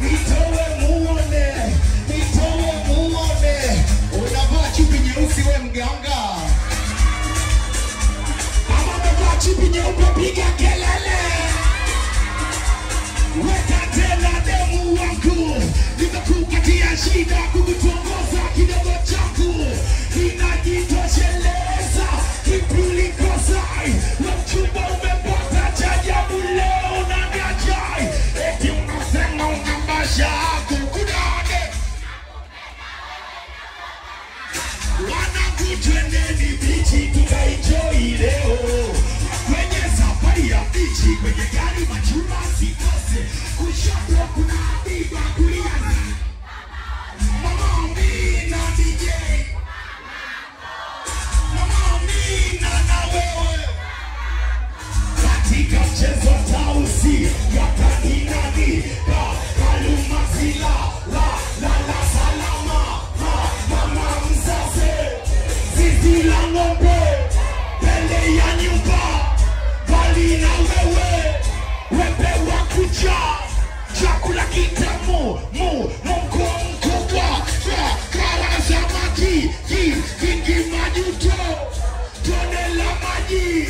nitowe muone. Unavaa chupi nyeusi we mganga. Ama umevaa chupi nyeupe piga kelele. Weka tena demu wangu. Nimekupatia shida kukutongoza kidogo changu. Ninajitosheleza kipuli kosai. Mchumba umepata chajabu leo na gajai. Eti unasema unambasha kukudane. Wanangu twendeni bichi tukaenjoy leo. Kwenye safari ya bichi kwenye gari machuma sikose. Kushoto kuna biba kulia. Mama Amina DJ. Mama Amina na wewe. Katika mchezo tausi ya kaninani. Kaluma zila la salama. Mama mzaze. Zizi la ngombe. Pele ya nyumba. Bali na wewe. Wepe wa kucha. Chakula kitamu. Mungu mkubwa. Kara samaki. Kingi majuto. Tone la maji.